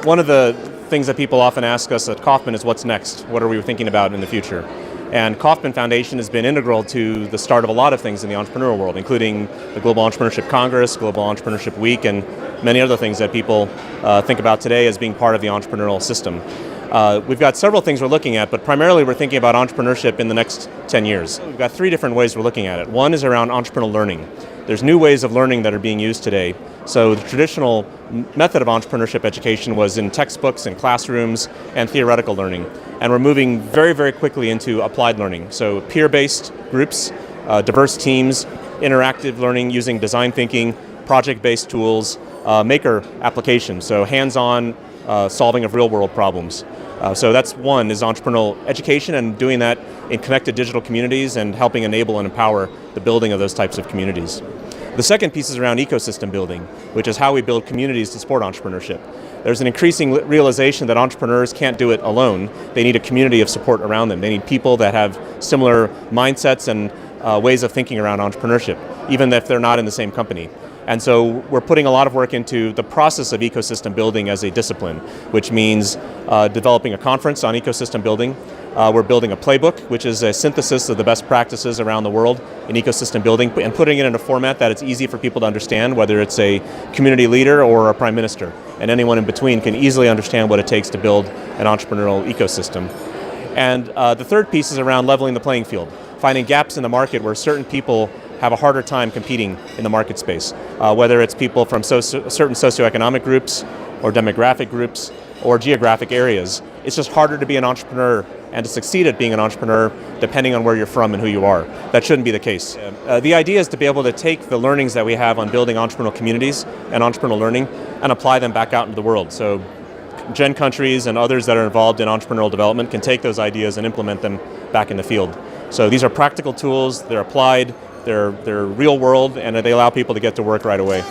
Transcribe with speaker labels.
Speaker 1: One of the things that people often ask us at Kauffman is what's next? What are we thinking about in the future? And Kauffman Foundation has been integral to the start of a lot of things in the entrepreneurial world, including the Global Entrepreneurship Congress, Global Entrepreneurship Week, and many other things that people think about today as being part of the entrepreneurial system. We've got several things we're looking at, but primarily we're thinking about entrepreneurship in the next 10 years. We've got three different ways we're looking at it. One is around entrepreneurial learning. There's new ways of learning that are being used today. So the traditional method of entrepreneurship education was in textbooks and classrooms and theoretical learning. And we're moving very, very quickly into applied learning. So peer-based groups, diverse teams, interactive learning using design thinking, project-based tools, maker applications, so hands-on solving of real-world problems. So that's one, is entrepreneurial education, and doing that in connected digital communities and helping enable and empower the building of those types of communities. The second piece is around ecosystem building, which is how we build communities to support entrepreneurship. There's an increasing realization that entrepreneurs can't do it alone. They need a community of support around them. They need people that have similar mindsets and ways of thinking around entrepreneurship, even if they're not in the same company. And so we're putting a lot of work into the process of ecosystem building as a discipline, which means developing a conference on ecosystem building. We're building a playbook, which is a synthesis of the best practices around the world in ecosystem building, and putting it in a format that it's easy for people to understand, whether it's a community leader or a prime minister. And anyone in between can easily understand what it takes to build an entrepreneurial ecosystem. And the third piece is around leveling the playing field, finding gaps in the market where certain people have a harder time competing in the market space, whether it's people from certain socioeconomic groups or demographic groups or geographic areas. It's just harder to be an entrepreneur and to succeed at being an entrepreneur depending on where you're from and who you are. That shouldn't be the case. The idea is to be able to take the learnings that we have on building entrepreneurial communities and entrepreneurial learning and apply them back out into the world. So Gen countries and others that are involved in entrepreneurial development can take those ideas and implement them back in the field. So these are practical tools, they're applied, they're real world, and they allow people to get to work right away.